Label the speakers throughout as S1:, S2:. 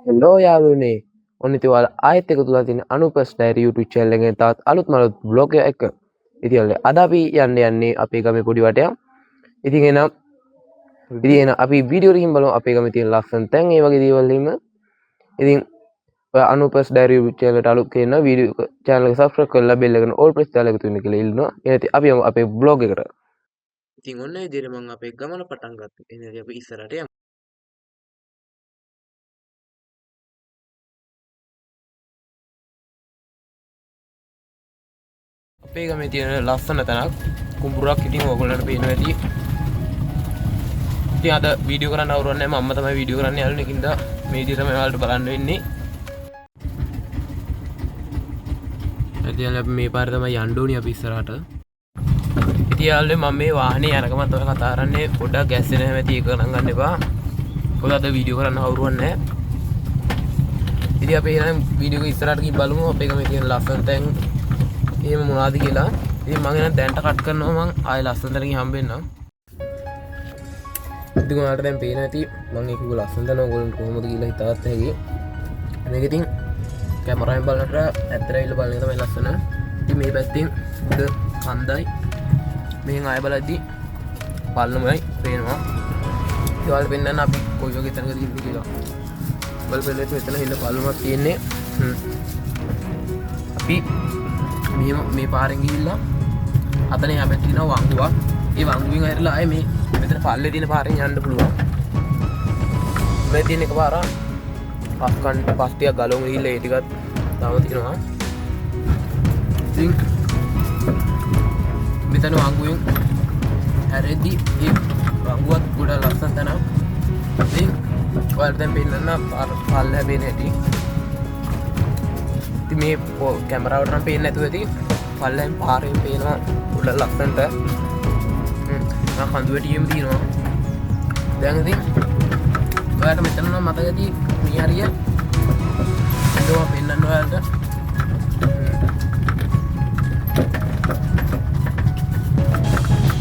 S1: Hello යාළුවනේ ඔන්න ඉතින් ඔයාලා ආයෙත් එකතු වෙලා තියෙන අනුපස් ඩයරි YouTube channel එකෙන් තාත් අලුත් මලුත් vlog එක. ඉතින් අද අපි යන්නේ අපේ ගමේ පොඩි වටයක්. ඉතින් එහෙනම් අපි වීඩියෝ එකකින් බලමු අපේ ගමේ තියෙන ලස්සන තැන් ඒ වගේ දේවල් එහෙම. ඉතින් ඔයා අනුපස් ඩයරි YouTube channel එකට අලුත් කෙනා වීඩියෝ channel එක subscribe කරලා bell එක all press දාලා එකතු වෙන්න කියලා ඉල්ලනවා. එහෙනම් අපි යමු අපේ vlog එකට. ඉතින් ඔන්න ඒ විදිහට මම අපේ ගමන පටන් ගත්තා. එහෙනම් අපි ඉස්සරහට යමු. අපේ ගමේ තියෙන ලස්සන තැනක් කුඹුරක් ඉතින් ඕගොල්ලන්ට පේනවා ඇති. ඉතින් අද වීඩියෝ කරන්න අවුරුවක් නැහැ මම තමයි වීඩියෝ කරන්න යාළුවනේ කින්ද මේ විදිහට තමයි ඔයාලට බලන්න වෙන්නේ. ඉතින් අපි මේ පාරේ තමයි යන්න ඕනේ අපි ඉස්සරහට. ඉතින් යාළුවනේ මම මේ වාහනේ යනකම තමයි කතා කරන්නේ පොඩ්ඩක් ගෑස් වෙන හැමති එක ගණන් ගන්න එපා. මොකද අද වීඩියෝ කරන්න අවුරුවක් නැහැ. ඉතින් අපි එහෙනම් වීඩියෝ එක ඉස්සරහට ගිහින් බලමු අපේ ගමේ තියෙන ලස්සන තැන් එහෙම මොනවද කියලා. ඉතින් මම එහෙනම් දැන්ට කට් කරනවා මම ආයෙ ලස්සන තැනකින් හම්බෙන්නම්. ඉතින් ඔයාලට දැන් පේනවා ඇති මම ඒක කිව්ව ලස්සන තැන ඔයගොල්ලන්ට කොහොමද කියලා හිතාගත්ත හැකි. මේක ඉතින් කැමරාවෙන් බලනකොට ඇත්තට ඇවිල්ලා බලන එක තමයි ලස්සන. ඉතින් මේ පැත්තෙන් උඩ කන්දයි මෙහෙන් ආයෙ බලද්දි පල්ලමයි පේනවා. ඒ වල පෙන්නන්න අපි කොයි වගේ තැනකද ඉන්නේ කියලා. බලපෙන්නත් මෙතන හින්න පල්ලමක් තියෙන්නේ. අපි මේ පාරෙන් ගිහිල්ලා අතන එහා පැත්තේ තියෙනවා වංගුවක්. ඒ වංගුවෙන් ඇරලා ආයේ මේ මෙතන පල්ලේ තියෙන පාරෙන් යන්න පුළුවන්. මේ තියෙන එක පාර පස් ටිකක් ගලවමු ගිහිල්ලා ඒ ටිකත් තාම තියෙනවා. ඉතින් මෙතන වංගුවෙන් හැරෙද්දි ඒ වංගුවත් ගොඩ ලස්සන තැනක්. ඉතින් ඔයාලට දැන් පෙන්නන්න පල්ල හැබෙන්නේ නැටි. මේ කැමරාවට නම් පේන්නේ නැතුව ඇති පල්ලෙන් පාරෙන් පේනවා උඩ ලස්සනට. කඳු වැටියෙම තියෙනවා. දැන් ඉතින් ඔයාලට මෙතන නම් මතක ඇති මේ හරිය එතකොට පෙන්නන්න ඔයාලට.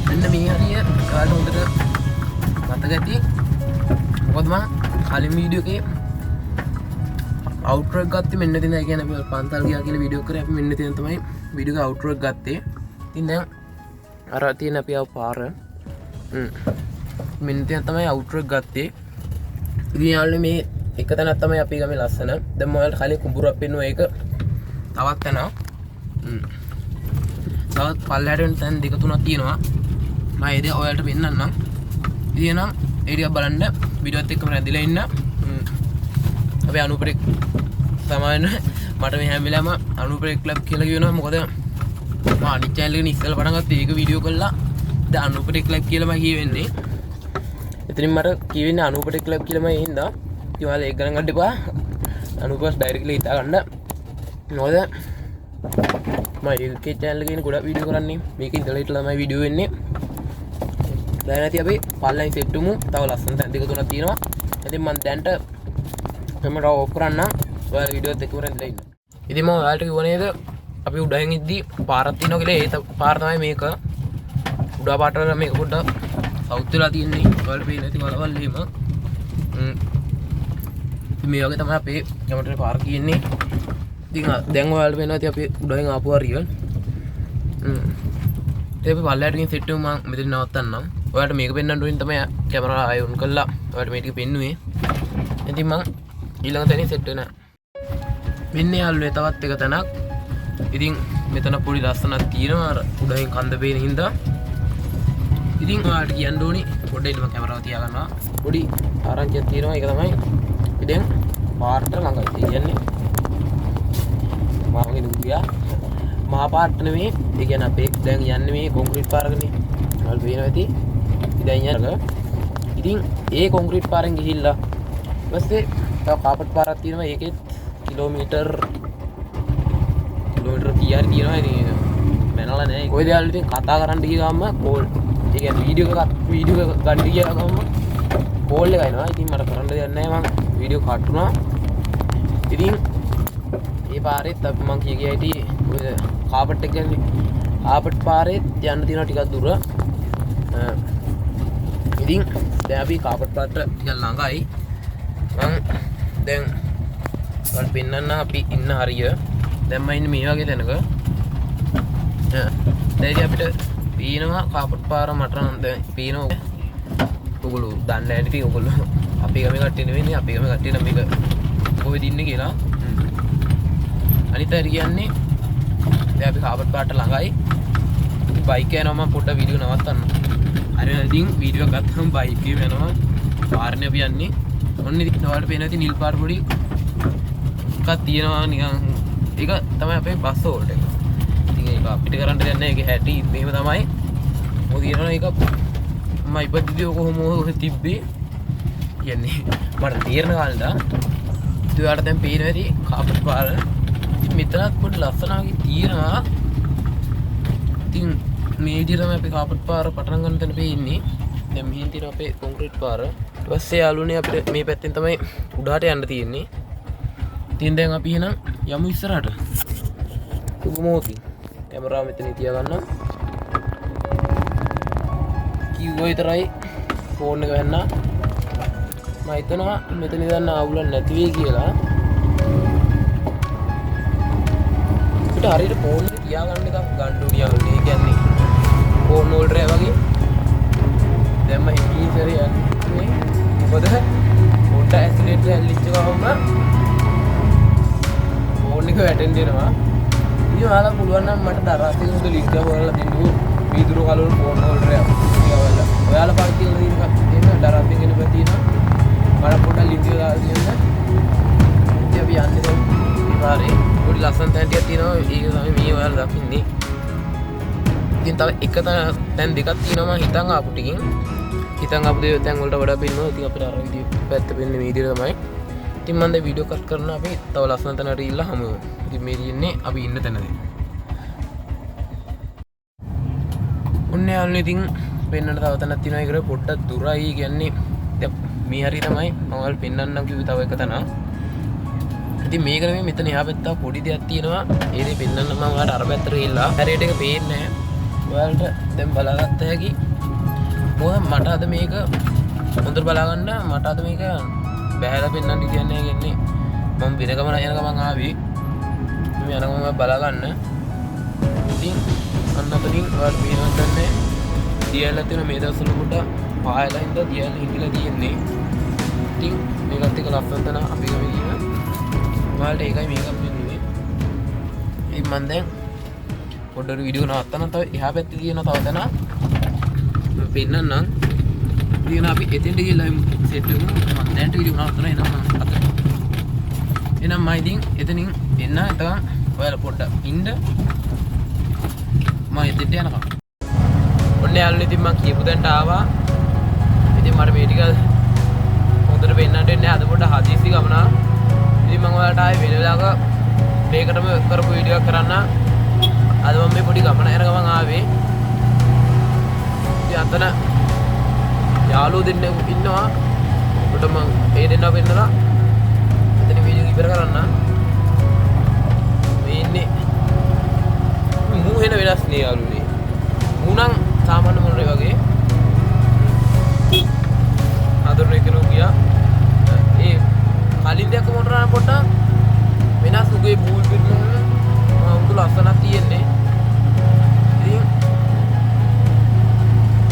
S1: මෙන්න මේ හරිය ඔයාලට හොඳට මතක ඇති. මොකද මම කලින් වීඩියෝ එකේ අවුට්රෝ එක ගත්තේ මෙන්න තියෙන. ඒ කියන්නේ අපි පන්සල් ගියා කියලා වීඩියෝ කරේ අපි මෙන්න තියෙන තමයි වීඩියෝ එකේ අවුට්රෝ එක ගත්තේ. ඉතින් දැන් අර තියෙන අපි ආව පාර මෙන්න තියෙන තමයි අවුට්රෝ එක ගත්තේ. ඉතින් යාළුවනේ මේ එක තැනක් තමයි අපි ගමේ ලස්සන. දැන් මම ඔයාලට කලින් කුඹුරක් පෙන්නුවා ඒක තවත් තැනක්. තවත් පල්ලයට වෙන තැන් දෙක තුනක් තියෙනවා. මම ඒ දේ ඔයාලට පෙන්නන්නම්. ඉතින් නම් ඒ ටික බලන්න වීඩියෝත් එක්කම රැඳිලා ඉන්න. අපි අනුපරෙක් සමාන මට මේ හැම වෙලාවම අනුපරෙක් ක්ලබ් කියලා කියනවා. මොකද මම අනිත් channel එකේ ඉස්සෙල්ලා පටන් ගත්තේ ඒක වීඩියෝ කරලා දැන් අනුපරෙක් ක්ලබ් කියලා මම කියවෙන්නේ. එතනින් මට කියවෙන්නේ අනුපරෙක් ක්ලබ් කියලා මම හින්දා. ඉතින් ඔයාලා ඒක ගණන් ගන්න එපා. අනුපස් ඩයරෙක්ට්ලි හිතා ගන්න. මොකද මම ඒකේ channel එකේ ගොඩක් වීඩියෝ කරන්නේ. මේකේ ඉඳලා හිටලා තමයි වීඩියෝ වෙන්නේ. දැන් ඇති අපි පල්ලෙන් සෙට් වෙමු. තව ලස්සන තැන් දෙක තුනක් තියෙනවා. ඉතින් මම දැන්ට කැමරාව ඔෆ් කරන්න ඔයාලා වීඩියෝත් එක්කම රැඳිලා ඉන්න. ඉතින් මම ඔයාලට කිව්ව නේද අපි උඩහින් ඉද්දි පාරක් තියෙනවා කියලා. ඒ පාර තමයි මේක. උඩ පාරට මේක පොඩ්ඩක් සවුත් වෙලා තියෙන්නේ. ඔයාලට පේන්නේ නැති වලවල් එහෙම. මේ වගේ තමයි අපේ කැමරේ පාර කියන්නේ. ඉතින් දැන් ඔයාලට පේනවා ඉතින් අපි උඩහින් ආපු හරිය. ඉතින් අපි පල්ලයට ගිහින් සෙට් වෙමු. මම මෙතන නවත්තන්නම්. ඔයාලට මේක පෙන්වන්න ඕනේ තමයි කැමරාව ආයෙ ඔන් කළා. ඔයාලට මේ ටික පෙන්නුවේ. ඉතින් මම ඊළඟ තැනින් සෙට් වෙනවා. මෙන්න යාළුවනේ තවත් එක තැනක්. ඉතින් මෙතන පොඩි ලස්සනක් තියෙනවා අර උඩින් කන්ද පේන හින්දා. ඉතින් ඔයාලට කියන්න ඕනි පොඩ්ඩක් ඉන්න මම කැමරාව තියාගන්නවා. පොඩි ආරංචියක් තියෙනවා. ඒක තමයි ඉතින් පාරට ළඟයි. ඒ කියන්නේ මාගේ දුගියා මහා පාරට නෙමෙයි. ඒ කියන්නේ අපේ දැන් යන්නේ මේ කොන්ක්‍රීට් පාරකනේ. ඔයාලට පේනවා ඇති. ඉතින් යන්නක. ඉතින් ඒ කොන්ක්‍රීට් පාරෙන් ගිහිල්ලා ඊපස්සේ තව කාපට් පාරක් තියෙනවා. ඒකෙත් කිලෝමීටර් 30ක් තියෙනවා. ඉතින් මැනලා නැහැ. ඔය දේවල් ඉතින් කතා කරන්න ගියාම කෝල් ඒ කියන්නේ වීඩියෝ එක ගන්න ගියාම කෝල් එක එනවා. ඉතින් මට කරන්න දෙයක් නැහැ. මම වීඩියෝ කට් වුණා. ඉතින් මේ පාරෙත් අපි මම කිය හිටි ඔය කාපට් එක කියන්නේ කාපට් පාරෙත් යන්න තියෙනවා ටිකක් දුර. ඉතින් දැන් අපි කාපට් පාරට ටිකක් ළඟයි. මම දැන් ඔයාලට පෙන්නන්න අපි ඉන්න හරිය. දැන් මම ඉන්නේ මේ වගේ තැනක. දැන් අපිට පීනවා කාපට් පාර මට නම් දැන් පීනවා. ඔයගොල්ලෝ දන්නේ නැහැ ඉතින් ඔයගොල්ලෝ අපේ ගමේ කට්ටිය නෙවෙයිනේ අපේ ගමේ කට්ටිය නම් මේක කොහෙද ඉන්නේ කියලා. අනිත් අය කියන්නේ දැන් අපි කාපට් පාරට ළඟයි. බයික් යනවා මම පොඩ්ඩක් වීඩියෝ නවත්තන්න. හරි ඉතින් වීඩියෝ ගත්තම බයික් එකේ යනවා. පාරනේ අපි යන්නේ. ඔන්න ඉතින් ඔයාලට පේනවා ඉතින් නිල් පාර පොඩි එකක් තියෙනවා නිකන් ඒක තමයි අපේ බස් හෝල්ට් එක. ඉතින් ඒක අපිට කරන්න දෙයක් නැහැ. ඒක හැටි මෙහෙම තමයි. මොකද කියනවා ඒක මම ඉපදිදී කොහොම තිබ්බේ කියන්නේ මට තීරණ කාලේදා ඔයාලට දැන් පේනවා ඇති කාපට් පාර. ඉතින් මෙතනත් පොඩි ලස්සනವಾಗಿ තියෙනවා. ඉතින් මේ විදිහට තමයි අපි කාපට් පාර පටන් ගන්න තැන පේන්නේ. දැන් මෙහෙන් තියෙන අපේ කොන්ක්‍රීට් පාර. ඊට පස්සේ යාළුවනේ අපිට මේ පැත්තෙන් තමයි උඩහට යන්න තියෙන්නේ. ඉතින් දැන් අපි එහෙනම් යමු ඉස්සරහට. තුගමෝති. කැමරාව මෙතන තියා ගන්න. කිව්වා විතරයි ෆෝන් එක ගන්න. මම හිතනවා මෙතන ඉඳන් ආවුල නැති වෙයි කියලා. අපිට හරියට ෆෝන් එක තියා ගන්න එකක් ගන්න ඕනිය. ඒ කියන්නේ ෆෝන් හෝල්ඩර් එක වගේ. දැන් මම ඉස්සරහ යන්නේ. මොකද පොඩ්ඩ ඇක්සිඩන්ට් හැල්ලිච්ච ගමන්ම ෆෝන් එක වැටෙන්න දෙනවා. ඉතින් ඔයාලා පුළුවන් නම් මට දරාසින් උඩ ලින්ක් එක හොයලා දෙන්න. වීදුරු කලවල ෆෝන් හෝල්ඩර් එක. ඔයාලා පාවිච්චි කරන දේ දරාසින් එන පැතිනවා. මට පොඩ්ඩක් ලින්ක් එක දාලා දෙන්න. ඉතින් අපි යන්නේ දැන් පාරේ. පොඩි ලස්සන තැන් ටිකක් තියෙනවා. ඒක තමයි මේ ඔයාලා දකින්නේ. ඉතින් තව එක තැන් දෙකක් තියෙනවා මම හිතන් ආපු ටිකෙන්. හිතන් ආපු දේ තැන් වලට වඩා පෙන්වනවා. ඉතින් අපිට අර විදිය පැත්ත පෙන්නේ මේ විදියට තමයි. ඉතින් මම දැන් වීඩියෝ කට් කරනවා. අපි තව ලස්සන තැනකට ගිහිල්ලා හමු වෙමු. ඉතින් මේ ඉන්නේ අපි ඉන්න තැනදී. ඔන්නේ යාළුවනේ ඉතින් පෙන්වන්න තව තැනක් තියෙනවා. ඒකට පොඩ්ඩක් දුරයි කියන්නේ දැන් මේ හරිය තමයි මම ඔයාලට පෙන්වන්නම් කිව්වේ තව එක තැනක්. ඉතින් මේක නෙමෙයි මෙතන එහා පැත්ත පොඩි දෙයක් තියෙනවා. ඒ දේ පෙන්වන්න මම ඔයාලට අර පැත්තට ගිහිල්ලා හරියට ඒක පේන්නේ නැහැ. ඔයාලට දැන් බලාගත්ත හැකි. මොකද මට අද මේක හොඳට බලාගන්න මට අද මේක බෑලා පෙන්වන්න කියන්නේ කියන්නේ මම වෙන ගමන යන ගමන් ආවේ. මේ යන ගමන් බලාගන්න. ඉතින් අන්න අතනින් ඔයාලට පේනවා දැන්නේ දියැල තියෙන මේ දවස්වල කොට පායලා ඉඳලා දියැල හිඳලා තියෙන්නේ. ඉතින් මේකත් එක්ක ලස්සන තැන අපි ගමේ කියන ඔයාලට ඒකයි මේකක් වෙන්නේ. ඉතින් මම දැන් පොඩ්ඩක් වීඩියෝ නවත්තන්න. තව එහා පැත්තේ තියෙන තව තැන මම පෙන්නන්නම්. ඉතින් අපි එතෙන්ට ගිහලා සෙට් වෙමු. මම දැන්ට වීඩියෝ නවත්තන එනම් මම අතට. එහෙනම් මම ඉතින් එතනින් එන්න. එතකන් ඔයාලා පොඩ්ඩක් ඉන්න. මම එතෙන්ට යනවා. ඔන්න යාළුවනේ ඉතින් මම කියපු තැනට ආවා. ඉතින් මට මේ ටික හොඳට පෙන්නන්න වෙන්නේ අද පොඩ්ඩක් හදිස්සි ගමන. ඉතින් මම ඔයාලට ආයේ වෙන වෙලාවක මේකටම කරපු වීඩියෝ එකක් කරන්න. අද මම මේ පොඩි ගමන යන ගමන් ආවේ. ඉතින් අතන යාළුවෝ දෙන්නෙක් ඉන්නවා. උඩ මම ඒ දෙන්නා පෙන්නලා එතන වීඩියෝ ඉවර කරන්න. මේ ඉන්නේ මූ වෙන වෙනස් නේ යාළුවනේ. මූ නම් සාමාන්‍ය මොනරේ වගේ. අදරන එකනෝ ගියා. ඒ කලින් දෙයක් මොනරා නම් පොඩ්ඩක් වෙනස් උගේ බූල් පිටුන උඩ ලස්සනක් තියෙන්නේ. ඉතින්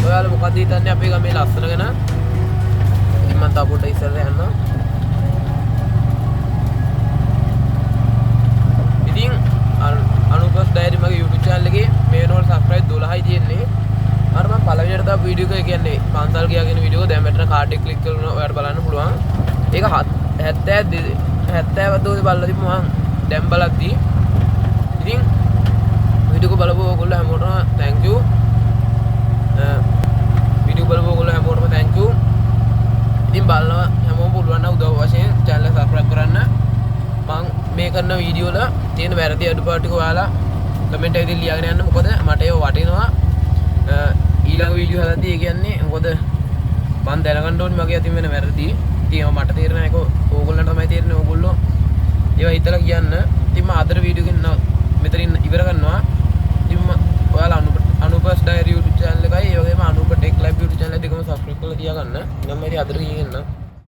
S1: ඔයාලා මොකද හිතන්නේ අපේ ගමේ ලස්සන ගැන? ඉතින් මම තා පොඩ්ඩක් ඉස්සරහට යනවා. ඉතින් අනුපස් ඩයරි මගේ YouTube channel එකේ මේ වෙනකොට subscribe 12යි තියෙන්නේ. අර මම පළවෙනියට දාපු වීඩියෝ එක කියන්නේ පන්සල් ගියා කියන වීඩියෝ එක දැන් මෙතන කාඩ් එක ක්ලික් කරලා ඔයාලට බලන්න පුළුවන්. ඒක 70 දෝසේ බලලා තිබ්බ මම දැන් බලද්දී ඉතින් වීඩියෝ එක බලපුව ඔයගොල්ලෝ හැමෝටම thank you. වීඩියෝ බලපුව ඔයගොල්ලෝ හැමෝටම thank you. ඉතින් බලනවා හැමෝම පුළුවන් නම් උදව් වශයෙන් channel එක subscribe කරන්න. මම මේ කරන වීඩියෝ වල තියෙන වැරදි අඩුපාඩු ටික ඔයාලා කමෙන්ට් එකකින් ලියාගෙන යන්න. මොකද මට ඒව වටිනවා. ඊළඟ වීඩියෝ හදද්දී ඒ කියන්නේ මොකද මම දැනගන්න ඕනේ මගේ අතින් වෙන වැරදි. ඉතින් මට තේරෙන එක ඕගොල්ලන්ට තමයි තේරෙන්නේ. ඕගොල්ලෝ ඒවා හිතලා කියන්න. ඉතින් මම අදට වීඩියෝ එකෙන් මෙතනින් ඉවර කරනවා. ඉතින් ඔයාලා අනුපස් ඩයරි YouTube channel එකයි ඒ වගේම අනුප ටෙක් ලයිව් YouTube channel දෙකම subscribe කරලා තියාගන්න. මම ඉතින් අදට ගිහින් එන්න.